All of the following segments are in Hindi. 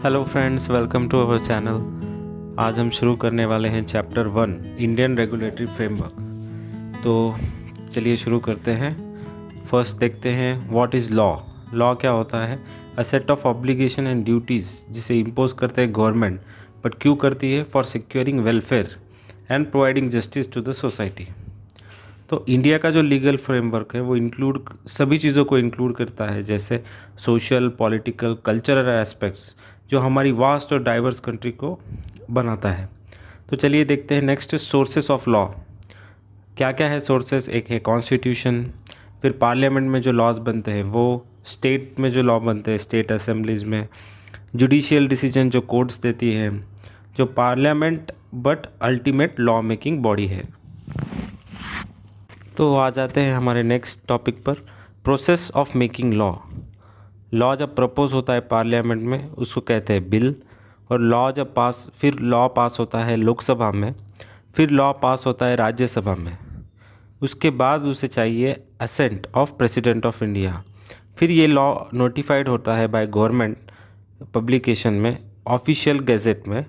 Hello friends, welcome to our channel. आज हम शुरू करने वाले हैं चैप्टर 1 इंडियन रेगुलेटरी फ्रेमवर्क। तो चलिए शुरू करते हैं। फर्स्ट देखते हैं व्हाट इज़ लॉ। लॉ क्या होता है? A set of obligation and duties जिसे इम्पोज करते हैं गवर्नमेंट, बट क्यों करती है? For securing welfare and providing justice to the society. तो इंडिया का जो लीगल फ्रेमवर्क है वो सभी चीज़ों को इंक्लूड करता है, जैसे सोशल, पॉलिटिकल, कल्चरल एस्पेक्ट्स जो हमारी वास्ट और डाइवर्स कंट्री को बनाता है। तो चलिए देखते हैं नेक्स्ट सोर्सेस ऑफ लॉ। क्या क्या है सोर्सेस? एक है कॉन्स्टिट्यूशन, फिर पार्लियामेंट में जो लॉज बनते हैं वो, स्टेट में जो लॉ बनते हैं स्टेट असेंबलीज में, जुडिशियल डिसीजन जो कोर्ट्स देती है, जो parliament but ultimate law making body है। तो आ जाते हैं हमारे नेक्स्ट टॉपिक पर, process of making law. Law जब प्रपोज होता है पार्लियामेंट में उसको कहते हैं बिल, और लॉ पास होता है लोकसभा में, फिर लॉ पास होता है राज्यसभा में, उसके बाद उसे चाहिए assent of president of India. फिर ये लॉ नोटिफाइड होता है बाय गवर्नमेंट पब्लिकेशन में, ऑफिशियल गैजेट में,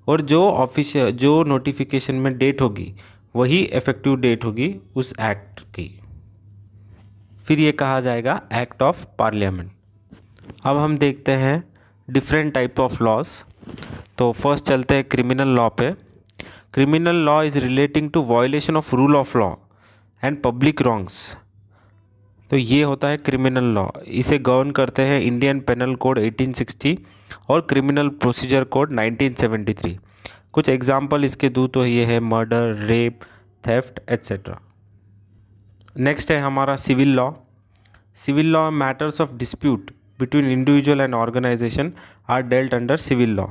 और जो नोटिफिकेशन में डेट होगी वही इफेक्टिव डेट होगी उस एक्ट की। फिर ये कहा जाएगा एक्ट ऑफ पार्लियामेंट। अब हम देखते हैं डिफरेंट टाइप ऑफ लॉज। तो फर्स्ट चलते हैं क्रिमिनल लॉ पे। Criminal law is relating to violation of rule of law and public wrongs. तो ये होता है क्रिमिनल लॉ। इसे गवर्न करते हैं इंडियन पेनल कोड 1860 और क्रिमिनल प्रोसीजर कोड 1973। कुछ एग्जाम्पल इसके दूँ तो ये है murder, rape, theft etcetera. Next है हमारा civil law. Civil law matters of dispute between individual and organisation are dealt under civil law.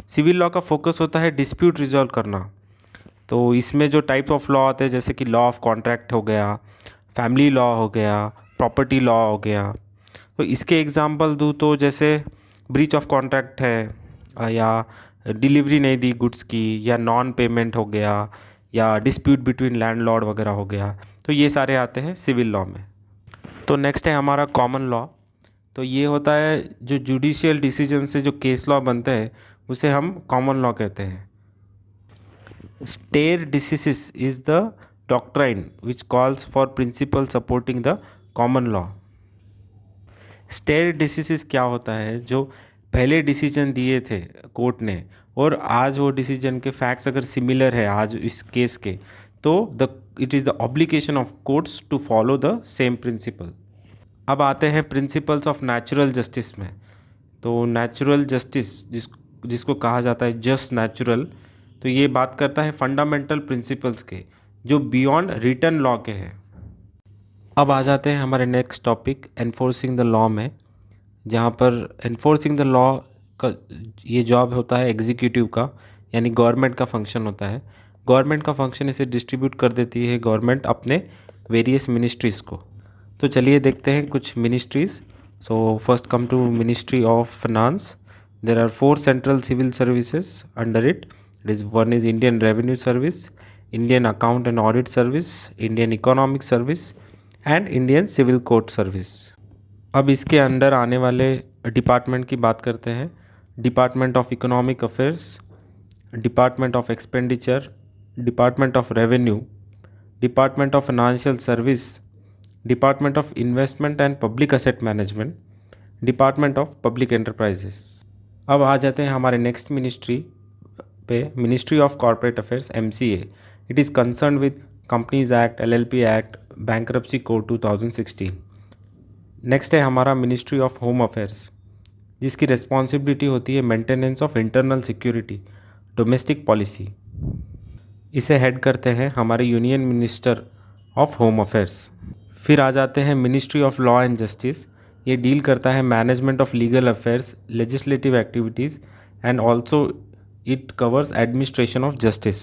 Civil law का फोकस होता है डिस्प्यूट रिजॉल्व करना। तो इसमें जो टाइप ऑफ लॉ आते हैं जैसे कि लॉ ऑफ कॉन्ट्रैक्ट हो गया, फैमिली लॉ हो गया, प्रॉपर्टी लॉ हो गया। तो इसके एग्जांपल दूँ तो जैसे ब्रीच ऑफ कॉन्ट्रैक्ट है, या डिलीवरी नहीं दी गुड्स की, या नॉन पेमेंट हो गया, या डिस्प्यूट बिटवीन लैंडलॉर्ड वगैरह हो गया। तो ये सारे आते हैं सिविल लॉ में। तो नेक्स्ट है हमारा कॉमन लॉ। तो ये होता है जो जुडिशियल डिसीजन से जो केस लॉ बनते हैं उसे हम कॉमन लॉ कहते हैं। Stare decisis is the doctrine which calls for principle supporting the common law. Stare decisis क्या होता है? जो पहले डिसीजन दिए थे कोर्ट ने और आज वो डिसीजन के फैक्ट्स अगर सिमिलर है आज इस केस के, तो it is the obligation of courts to follow the same principle. अब आते हैं प्रिंसिपल्स ऑफ नेचुरल जस्टिस में। तो नेचुरल जस्टिस जिसको कहा जाता है जस्ट नेचुरल, तो ये बात करता है फंडामेंटल प्रिंसिपल्स के जो बियॉन्ड रिटन लॉ के हैं। अब आ जाते हैं हमारे next topic enforcing the law में, जहाँ पर एनफोर्सिंग द लॉ का ये जॉब होता है एग्जीक्यूटिव का, यानी गवर्नमेंट का फंक्शन होता है। गवर्नमेंट का फंक्शन इसे डिस्ट्रीब्यूट कर देती है गवर्नमेंट अपने वेरियस मिनिस्ट्रीज़ को। तो चलिए देखते हैं कुछ ministries. So first come to ministry of finance. There are 4 central civil services under it. One is Indian revenue service, Indian account and audit service, Indian economic service and Indian civil court service. अब इसके अंडर आने वाले डिपार्टमेंट की बात करते हैं। Department of economic affairs, department of expenditure, department of revenue, department of financial service, department of investment and public asset management, department of public enterprises. अब आ जाते हैं हमारे नेक्स्ट मिनिस्ट्री पे, ministry of corporate affairs MCA। It is concern with companies act, LLP act, bankruptcy code 2016। Next है हमारा मिनिस्ट्री ऑफ होम अफेयर्स, जिसकी रिस्पॉन्सिबिलिटी होती है maintenance of internal security, domestic policy. इसे हेड करते हैं हमारे union minister of home affairs. फिर आ जाते हैं ministry of law and justice. ये डील करता है management of legal affairs, legislative activities and also it covers administration of justice.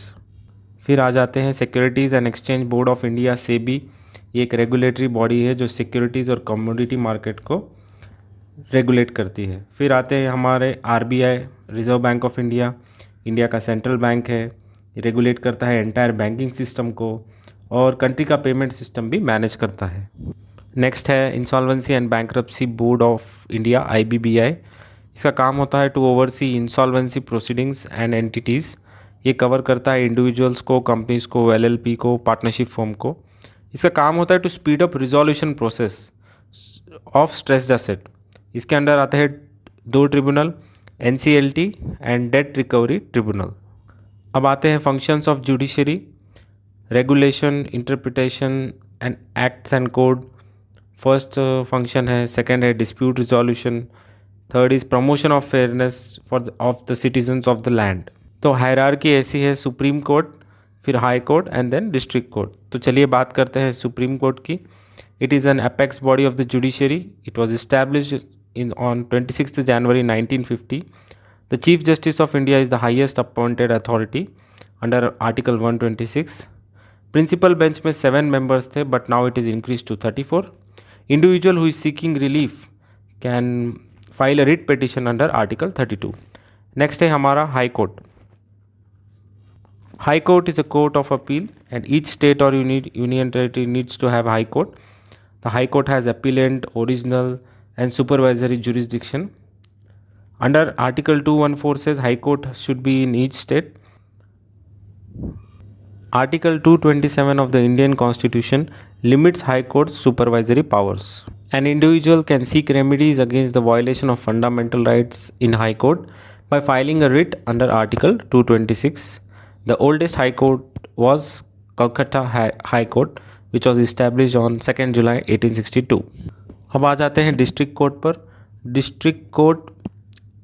फिर आ जाते हैं securities and exchange board of India, SEBI। ये एक रेगुलेटरी बॉडी है जो सिक्योरिटीज़ और कमोडिटी मार्केट को रेगुलेट करती है। फिर आते हैं हमारे RBI, reserve bank of India, India का सेंट्रल बैंक है। रेगुलेट करता है एंटायर बैंकिंग सिस्टम को और कंट्री का पेमेंट सिस्टम भी मैनेज करता है। नेक्स्ट है insolvency and bankruptcy board of India, IBBI। इसका काम होता है to oversee insolvency proceedings and entities. ये कवर करता है इंडिविजुअल्स को, कंपनीज को, एलएलपी को, पार्टनरशिप फर्म को। इसका काम होता है to speed up resolution process of stressed asset. इसके अंडर आते हैं दो tribunal, NCLT and debt recovery tribunal. अब आते हैं functions of judiciary, regulation, interpretation and acts and code. First function है, सेकंड है dispute resolution, third is promotion of fairness for of the citizens of the land. तो हायरार्की ऐसी है, सुप्रीम कोर्ट, फिर high court and then district court. तो चलिए बात करते हैं सुप्रीम कोर्ट की। It is an apex body of the judiciary. It was established in on 26th January 1950. The Chief Justice of India is the highest appointed authority under Article 126. Principal bench में 7 members थे, but now it is increased to 34. Individual who is seeking relief can file a writ petition under Article 32. Next है हमारा High Court. High Court is a court of appeal and each state or union territory needs to have High Court. The High Court has appellant, original and supervisory jurisdiction. Under Article 214 says High Court should be in each state. Article 227 of the Indian Constitution limits High Court's supervisory powers. An individual can seek remedies against the violation of fundamental rights in High Court by filing a writ under Article 226. The oldest High Court was Calcutta High Court, which was established on 2nd July 1862. अब आ जाते हैं डिस्ट्रिक्ट कोर्ट पर। डिस्ट्रिक्ट कोर्ट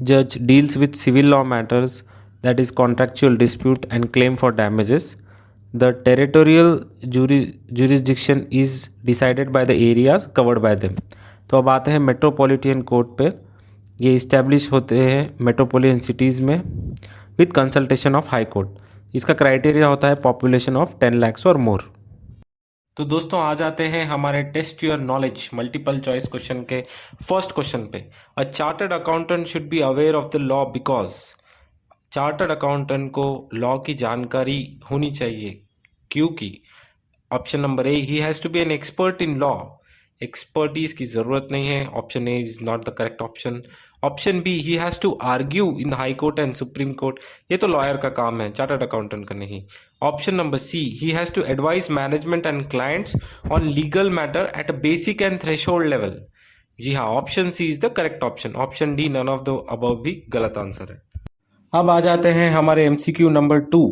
जज deals with civil law matters, that is contractual dispute and claim for damages. The territorial jurisdiction is decided by the areas covered by them. तो अब आते हैं मेट्रोपॉलिटन कोर्ट पे। ये इस्टेब्लिश होते हैं मेट्रोपॉलिटन सिटीज़ में with consultation of high court. इसका क्राइटेरिया होता है पॉपुलेशन ऑफ 10 lakhs और मोर। तो दोस्तों आ जाते हैं हमारे test your knowledge multiple choice question के फर्स्ट क्वेश्चन पे। A chartered accountant should be aware of the law because. Chartered accountant को लॉ की जानकारी होनी चाहिए क्योंकि option number A, he has to be an expert in law. Expertise की जरूरत नहीं है, option A is not the correct option. Option B, he has to argue in the high court and supreme court. ये तो लॉयर का काम है, चार्टर्ड अकाउंटेंट का नहीं। Option number C, he has to advise management and clients on legal matter at a basic and threshold level. जी हाँ, option C is the correct option. Option D, none of the above भी गलत आंसर है। अब आ जाते हैं हमारे MCQ number 2।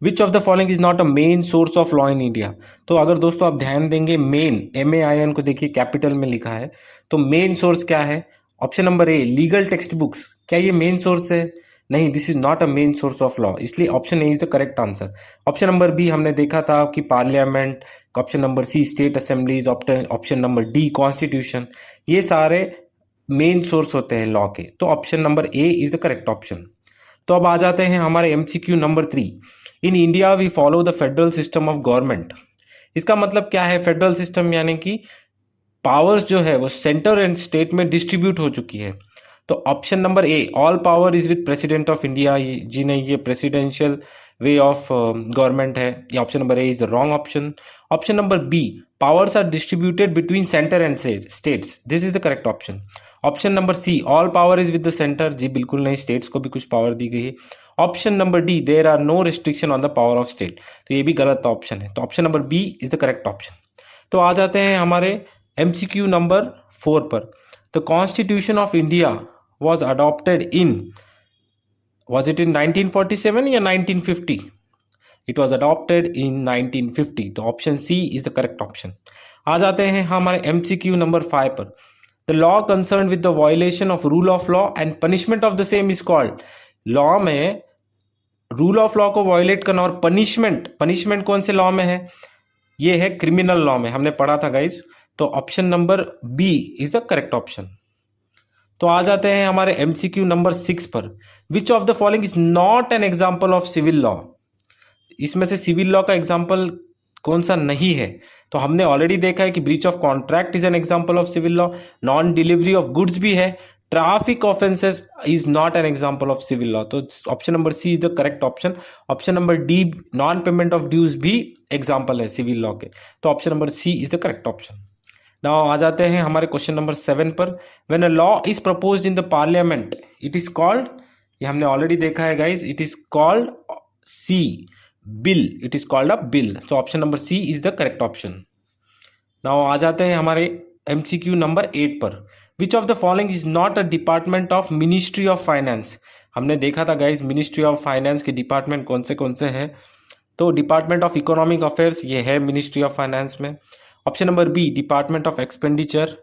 Which of the following is not a main source of law in India. तो अगर दोस्तों आप ध्यान देंगे, मेन MAIN को देखिए कैपिटल में लिखा है, तो मेन सोर्स क्या है? Option number A, legal text books. क्या ये मेन सोर्स है? नहीं, this is not a main source of law, इसलिए option A is the correct answer. Option number B हमने देखा था कि parliament, option number C state assemblies, option number D constitution, ये सारे मेन सोर्स होते हैं लॉ के। तो option number A is the correct option. तो अब आ जाते हैं हमारे MCQ number 3। In India we follow the federal system of government. इसका मतलब क्या है? फेडरल सिस्टम यानी कि पावर्स जो है वो सेंटर एंड स्टेट में डिस्ट्रीब्यूट हो चुकी है। तो option number A, all power is with president of India. जी नहीं, ये प्रेसिडेंशियल वे ऑफ गवर्नमेंट है। ये option number A is the wrong option. Option number B, powers are distributed between centre and states. This is the correct option. Option number C, all power is with the centre. जी बिल्कुल नहीं, स्टेट्स को भी कुछ पावर दी गई है। Option number D, there are no restriction on the power of state. तो ये भी गलत ऑप्शन है। तो option number B is the correct option. तो आ जाते हैं हमारे एमसीक्यू नंबर 4 पर। The constitution of India was adopted in, was it in 1947 या 1950? It was adopted in 1950। तो option C is the correct option. आ जाते हैं हमारे एमसीक्यू नंबर 5 पर। The law concern with the violation of rule of law and punishment of the same is called. Law में रूल ऑफ लॉ को वायलेट करना और पनिशमेंट कौन से लॉ में है? ये है क्रिमिनल लॉ में, हमने पढ़ा था गाइज। तो option number B is the correct option. तो आ जाते हैं हमारे एमसीक्यू नंबर 6 पर। Which of the following is not an example of civil law. इसमें से सिविल लॉ का एग्जाम्पल कौन सा नहीं है? तो हमने ऑलरेडी देखा है कि breach of contract is an example of civil law, non delivery of goods भी है, traffic offences is not an example of civil law. तो option number C is the correct option. Option number D, non payment of dues भी एग्जाम्पल है सिविल लॉ के। तो option number C is the correct option. Now आ जाते हैं हमारे क्वेश्चन नंबर 7 पर। When a law is proposed in the parliament it is called, ये हमने ऑलरेडी देखा है guys, it is called C bill, it is called a bill. तो option number C is the correct option. Now आ जाते हैं हमारे MCQ नंबर 8 पर। Which of the following is not a department of ministry of finance. हमने देखा था गाइस मिनिस्ट्री ऑफ फाइनेंस के डिपार्टमेंट कौन से हैं। तो डिपार्टमेंट ऑफ इकोनॉमिक अफेयर्स ये है मिनिस्ट्री ऑफ फाइनेंस में। Option number B department of expenditure,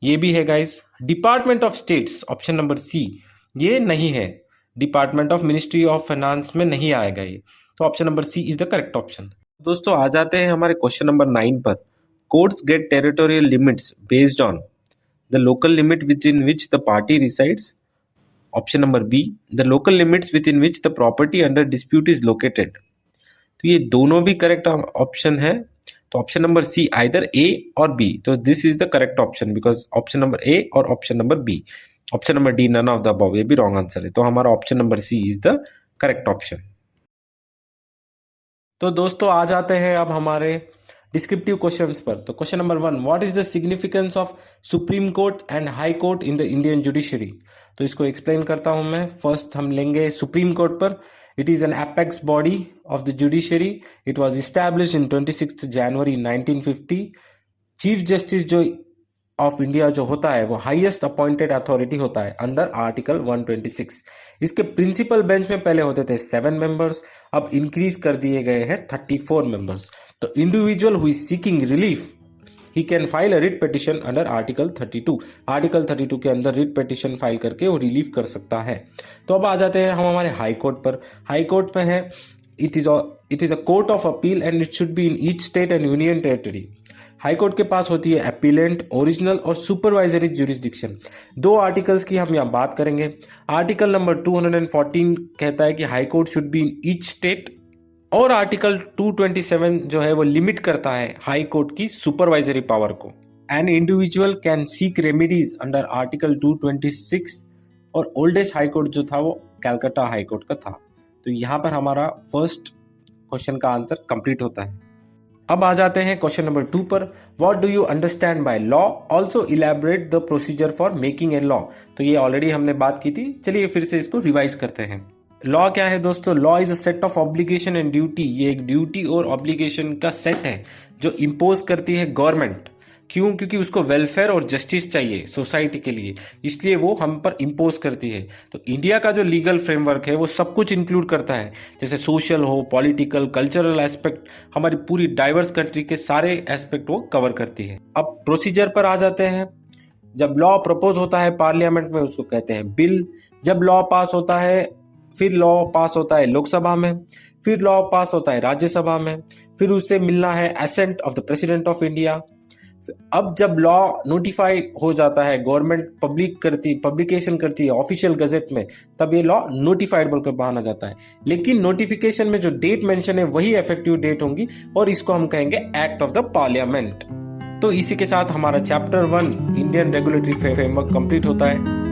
ये भी है guys. Department of states option number C, ये नहीं है, department of ministry of finance में नहीं आएगा ये। तो option number C is the correct option. दोस्तों आ जाते हैं हमारे क्वेश्चन नंबर 9 पर। Courts get territorial limits based on the local limit within which the party resides. Option number B the local limits within which the property under dispute is located. तो ये दोनों भी करेक्ट ऑप्शन है। तो option number C either A और बी, तो this is the correct option because option number A और option number B, option number D none of the above, ये भी रॉन्ग आंसर है। तो हमारा option number C is the correct option. तो दोस्तों आ जाते हैं अब हमारे डिस्क्रिप्टिव क्वेश्चंस पर। तो question number 1, what is the significance of supreme court and high court in the Indian judiciary. तो इसको एक्सप्लेन करता हूं मैं। फर्स्ट हम लेंगे सुप्रीम कोर्ट पर। It is an apex body of the judiciary. It was established in 26 January 1950। Chief justice जो ऑफ इंडिया जो होता है वो हाईएस्ट अपॉइंटेड अथॉरिटी होता है अंडर आर्टिकल 126। इसके प्रिंसिपल बेंच में पहले होते थे 7 मेंबर्स, अब इंक्रीज कर दिए गए हैं 34 मेंबर्स। तो individual who is seeking relief he can file a writ petition under article 32। Article 32 के अंदर रिट पिटिशन फाइल करके वो रिलीफ कर सकता है। तो अब आ जाते हैं हम हमारे हाई कोर्ट पर। हाई कोर्ट में है it is a court of appeal and it should be in each state and union territory. High court के पास होती है अपीलेंट, ओरिजिनल और सुपरवाइजरी जुरिस्डिक्शन। 2 आर्टिकल्स की हम यहाँ बात करेंगे। आर्टिकल नंबर 214 कहता है कि high court should be in each state, और आर्टिकल 227 जो है वो लिमिट करता है हाई कोर्ट की सुपरवाइजरी पावर को। An individual can seek remedies under article 226। और ओल्डेस्ट हाई कोर्ट जो था वो कैलकाटा हाई कोर्ट का था। तो यहाँ पर हमारा फर्स्ट क्वेश्चन का आंसर कंप्लीट होता है। अब आ जाते हैं क्वेश्चन नंबर 2 पर। What do you understand by law, also elaborate the procedure for making a law. तो ये ऑलरेडी हमने बात की थी, चलिए फिर से इसको रिवाइज करते हैं। लॉ क्या है दोस्तों? Law is a set of obligation and duty. ये एक ड्यूटी और ऑब्लिगेशन का सेट है जो इम्पोज करती है गवर्नमेंट। क्यों? क्योंकि उसको वेलफेयर और जस्टिस चाहिए सोसाइटी के लिए, इसलिए वो हम पर इम्पोज करती है। तो इंडिया का जो लीगल फ्रेमवर्क है वो सब कुछ इंक्लूड करता है, जैसे सोशल हो, पॉलिटिकल, कल्चरल एस्पेक्ट, हमारी पूरी डाइवर्स कंट्री के सारे एस्पेक्ट वो कवर करती है। अब प्रोसीजर पर आ जाते हैं। जब लॉ प्रपोज होता है पार्लियामेंट में उसको कहते हैं बिल। जब लॉ पास होता है, फिर लॉ पास होता है लोकसभा में, फिर लॉ पास होता है राज्यसभा में, फिर उससे मिलना है ascent of the president of India. अब जब लॉ नोटिफाई हो जाता है, गवर्नमेंट पब्लिकेशन करती है ऑफिशियल गजेट में, तब ये लॉ नोटिफाइड बोलकर माना जाता है। लेकिन नोटिफिकेशन में जो डेट मेंशन है वही इफेक्टिव डेट होंगी और इसको हम कहेंगे एक्ट ऑफ द पार्लियामेंट। तो इसी के साथ हमारा chapter 1 Indian regulatory framework complete होता है।